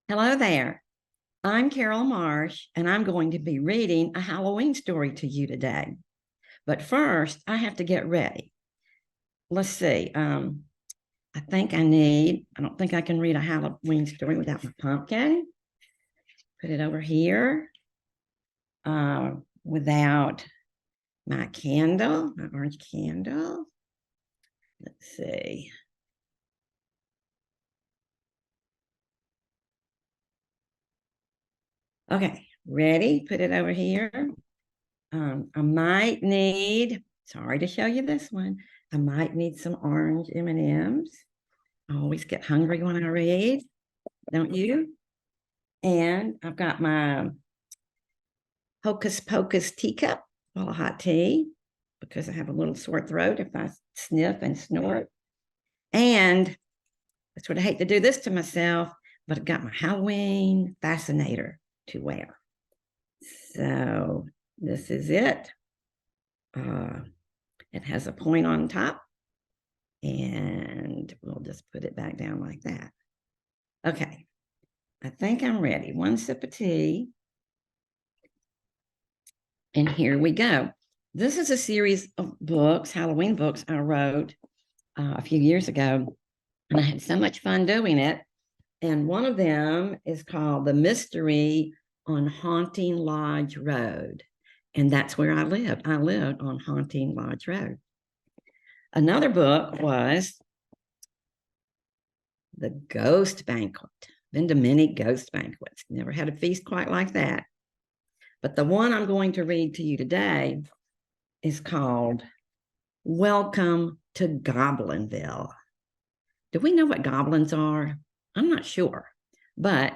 Hello there. I'm Carole Marsh, and I'm going to be reading a Halloween story to you today. But first, I have to get ready. Let's see. I don't think I can read a Halloween story without my pumpkin. Put it over here. Without my candle, my orange candle. Let's see. Okay, ready? Put it over here. I might need, sorry to show you this one, I might need some orange M&Ms. I always get hungry when I read, don't you? And I've got my Hocus Pocus teacup full of hot tea because I have a little sore throat if I sniff and snort. And I sort of hate to do this to myself, but I've got my Halloween fascinator to wear. So this is it. It has a point on top, and we'll just put it back down like that. Okay, I think I'm ready. One sip of tea. And here we go. This is a series of books, Halloween books I wrote a few years ago, and I had so much fun doing it. And one of them is called The Mystery on Haunting Lodge Road. And that's where I lived. I lived on Haunting Lodge Road. Another book was The Ghost Banquet. Been to many ghost banquets. Never had a feast quite like that. But the one I'm going to read to you today is called Welcome to Goblinville. Do we know what goblins are? I'm not sure, but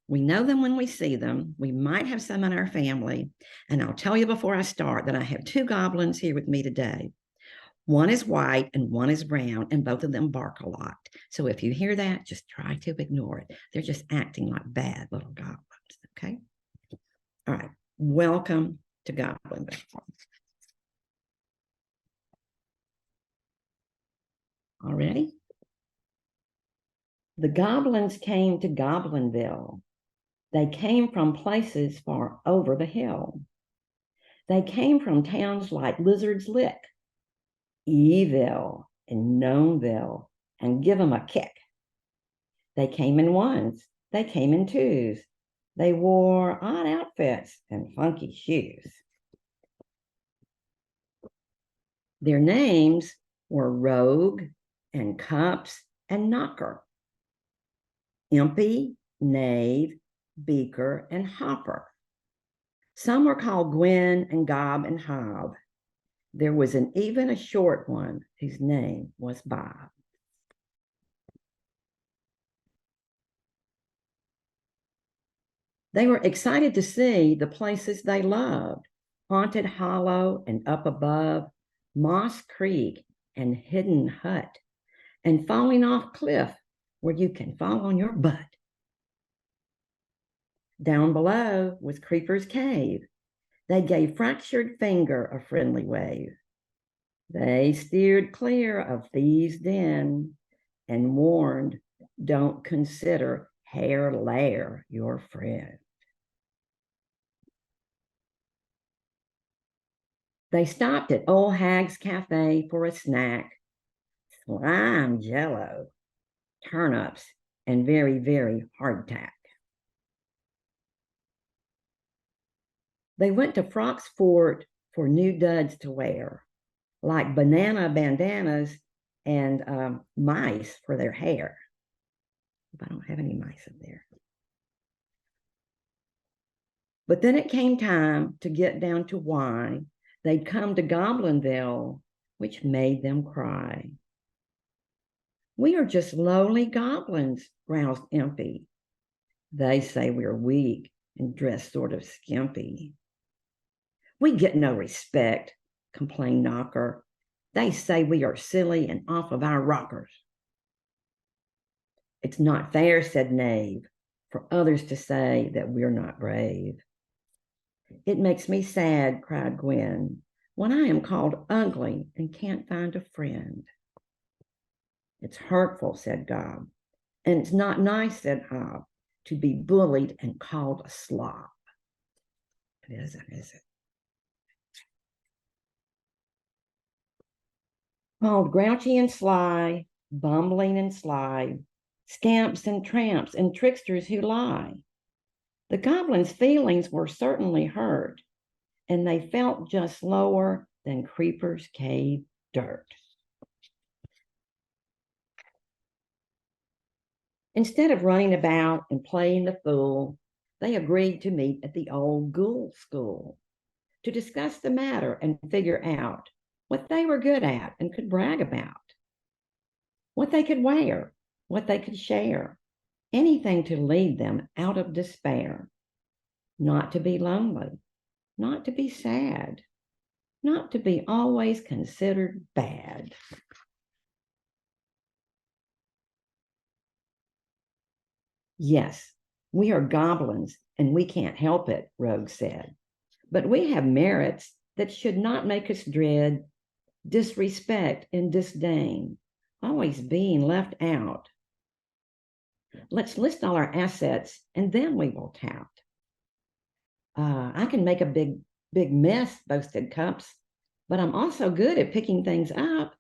we know them when we see them. We might have some in our family. And I'll tell you before I start that I have two goblins here with me today. One is white and one is brown, and both of them bark a lot. So if you hear that, just try to ignore it. They're just acting like bad little goblins, okay? All right, welcome to Goblinville. All ready? The goblins came to Goblinville. They came from places far over the hill. They came from towns like Lizard's Lick, Eville, and Gnomeville, and give 'em a kick. They came in ones. They came in twos. They wore odd outfits and funky shoes. Their names were Rogue and Cups and Knocker, Impy, Knave, Beaker, and Hopper. Some were called Gwen and Gob and Hob. There was even a short one whose name was Bob. They were excited to see the places they loved, Haunted Hollow and Up Above, Moss Creek and Hidden Hut, and Falling Off Cliff where you can fall on your butt. Down below was Creeper's Cave. They gave Fractured Finger a friendly wave. They steered clear of Thieves' Den and warned, don't consider Hare Lair your friend. They stopped at Old Hag's Cafe for a snack. Slime jello, turnips, and very, very hardtack. They went to Frock's Fort for new duds to wear, like banana bandanas and mice for their hair. I don't have any mice in there. But then it came time to get down to why they'd come to Goblinville, which made them cry. We are just lowly goblins, growled Impy. They say we're weak and dress sort of skimpy. We get no respect, complained Knocker. They say we are silly and off of our rockers. It's not fair, said Knave, for others to say that we're not brave. It makes me sad, cried Gwen, when I am called ugly and can't find a friend. It's hurtful, said Gob, and it's not nice, said Hob, to be bullied and called a slob. It isn't, is it? Called grouchy and sly, bumbling and sly, scamps and tramps and tricksters who lie. The goblins' feelings were certainly hurt, and they felt just lower than creepers' cave dirt. Instead of running about and playing the fool, they agreed to meet at the old ghoul school to discuss the matter and figure out what they were good at and could brag about, what they could wear, what they could share, anything to lead them out of despair, not to be lonely, not to be sad, not to be always considered bad. Yes, we are goblins and we can't help it, Rogue said, but we have merits that should not make us dread disrespect and disdain, always being left out. Let's list all our assets and then we will tout. I can make a big mess, boasted Cups, but I'm also good at picking things up.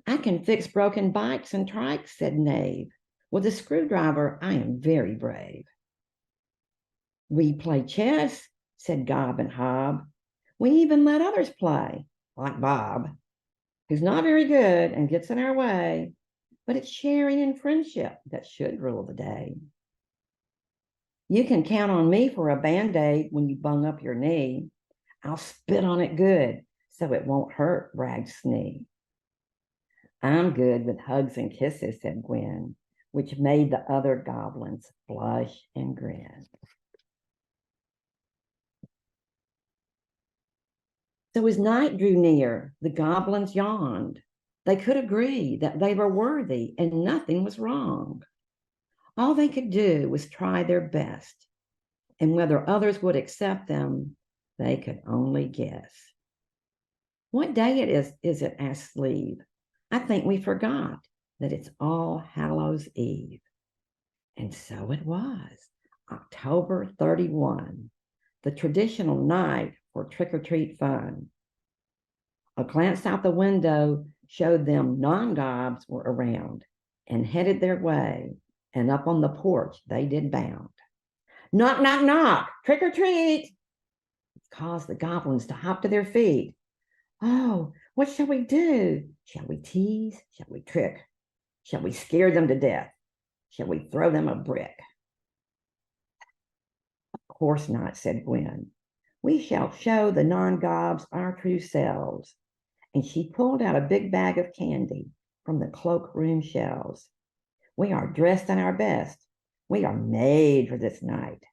I can fix broken bikes and trikes, said Knave. With a screwdriver, I am very brave. We play chess, said Gob and Hob. We even let others play, like Bob, who's not very good and gets in our way, but it's sharing and friendship that should rule the day. You can count on me for a Band-Aid when you bung up your knee. I'll spit on it good so it won't hurt, bragged Snee. I'm good with hugs and kisses, said Gwen, which made the other goblins blush and grin. So as night drew near, the goblins yawned. They could agree that they were worthy and nothing was wrong. All they could do was try their best, and whether others would accept them, they could only guess. What day is it, asked Sleeve. I think we forgot that it's All Hallows Eve. And so it was, October 31, the traditional night for trick-or-treat fun. A glance out the window showed them non-gobs were around and headed their way, and up on the porch they did bound. Knock, knock, knock, trick or treat! It caused the goblins to hop to their feet. Oh, what shall we do? Shall we tease? Shall we trick? Shall we scare them to death? Shall we throw them a brick? Of course not, said Gwen. We shall show the non-gobs our true selves. And she pulled out a big bag of candy from the cloakroom shelves. We are dressed in our best. We are made for this night.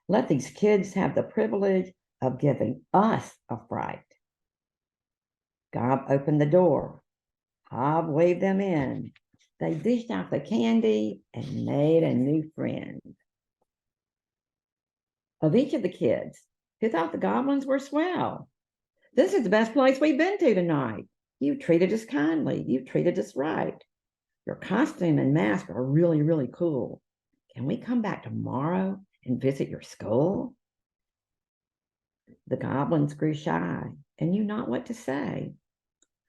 Let these kids have the privilege of giving us a fright. Gob opened the door. Hob waved them in. They dished out the candy and made a new friend. Of each of the kids, who thought the goblins were swell. This is the best place we've been to tonight. You treated us kindly. You treated us right. Your costume and mask are really, really cool. Can we come back tomorrow and visit your school? The goblins grew shy and knew not what to say,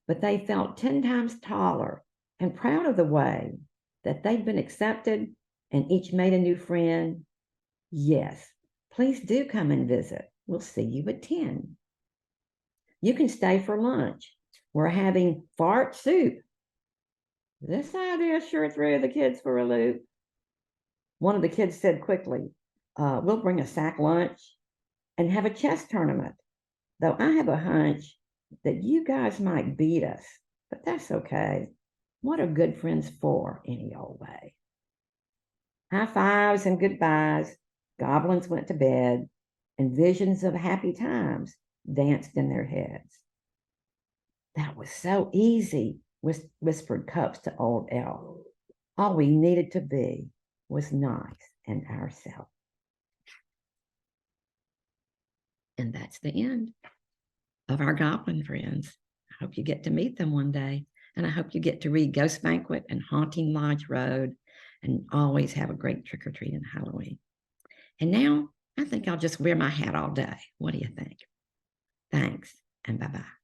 but they felt 10 times taller and proud of the way that they'd been accepted and each made a new friend. Yes, please do come and visit. We'll see you at 10. You can stay for lunch. We're having fart soup. This idea sure threw the kids for a loop. One of the kids said quickly, we'll bring a sack lunch and have a chess tournament, though I have a hunch that you guys might beat us, but that's okay. What are good friends for any old way? High fives and goodbyes, goblins went to bed, and visions of happy times danced in their heads. That was so easy, whispered Cups to old Elf. All we needed to be was nice and ourselves. And that's the end of our goblin friends. I hope you get to meet them one day. And I hope you get to read Ghost Banquet and Haunting Lodge Road and always have a great trick-or-treat and Halloween. And now I think I'll just wear my hat all day. What do you think? Thanks, and bye-bye.